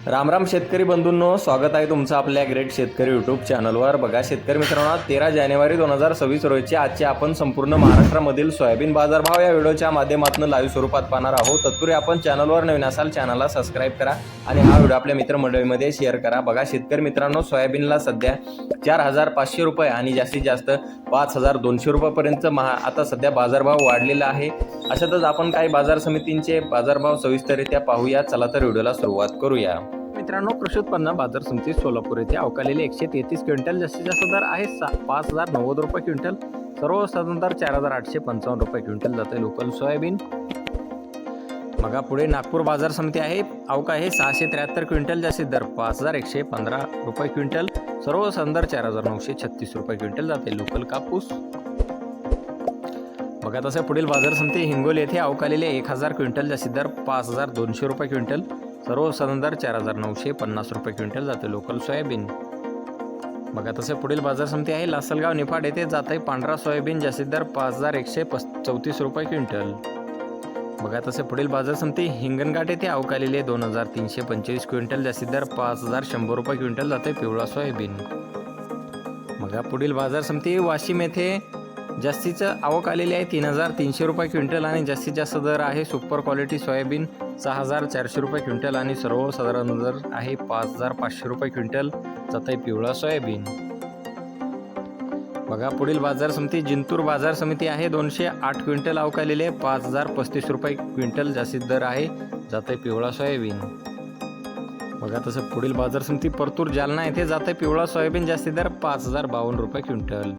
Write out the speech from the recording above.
राम राम शेतकरी बंधूंनो, स्वागत आहे तुमचं आपल्या ग्रेट शेतकरी यूट्यूब चॅनलवर। बघा शेतकरी मित्रांनो, 13 जानेवारी 2026 रोजी आजचे आपण संपूर्ण महाराष्ट्रामधील सोयाबीन बाजारभाव या व्हिडिओच्या माध्यमातून लाईव्ह स्वरूपात पाहणार आहोत। तत्पूर्वी आपण चॅनलवर नवीन असाल चॅनलला सबस्क्राइब करा आणि हा व्हिडिओ आपल्या मित्रमंडळीमध्ये शेअर करा। बघा शेतकरी मित्रांनो, सोयाबीनला सध्या 4500 रुपये आणि जास्तीत जास्त 5200 रुपयापर्यंत आता सध्या बाजारभाव वाढलेला आहे। अशातच आपण काही बाजार समितींचे बाजारभाव सविस्तररित्या पाहूया। चला तर व्हिडिओला सुरुवात करूया। मित्रांनो, कृषी उत्पन्न बाजार समिती सोलापूर येथे अवकालेले 133 क्विंटल जास्तीत जास्त दर आहे 5090 रुपये क्विंटल। सर्वसाधारण दर 4855 रुपये क्विंटल जाते लोकल सोयाबीन। मग पुढे नागपूर बाजार समिती आहे, अवका आहे 673 क्विंटल जास्तीत दर 5115 रुपये क्विंटल। सर्वसाधारण दर 4936 रुपये क्विंटल जाते लोकल कापूस। बघा तसे पुढील बाजार समिती हिंगोली येथे अवकालेले 1000 क्विंटल जास्तीत दर 5200 रुपये क्विंटल। सर्वसाधारण दर 4950 रुपये क्विंटल जाते लोकल सोयाबीन। बघा तसे पुढील बाजार समिती आहे लासलगाव निफाड येथे जात आहे पांढरा सोयाबीन जास्तीत दर 5134 रुपये क्विंटल। बघा तसे पुढील बाजार समिती हिंगणघाट येथे अवकालेले 2325 क्विंटल जास्तीत दर 5100 रुपये क्विंटल जाते पिवळा सोयाबीन। बघा पुढील बाजार समिती वाशिम येथे जास्तीचं आवक आलेली आहे 3300 रुपये क्विंटल आणि जास्तीत जास्त दर आहे सुपर क्वालिटी सोयाबीन 6400 रुपये क्विंटल आणि सर्वसाधारण दर आहे 5500 रुपये क्विंटल जात आहे पिवळा सोयाबीन। बघा पुढील बाजार समिती जिंतूर बाजार समिती आहे 208 क्विंटल आवक आलेले 5035 रुपये क्विंटल जास्तीत दर आहे जात आहे पिवळा सोयाबीन। बघा तसं पुढील बाजार समिती परतूर जालना येथे जात आहे पिवळा सोयाबीन जास्तीत दर 5052 रुपये क्विंटल।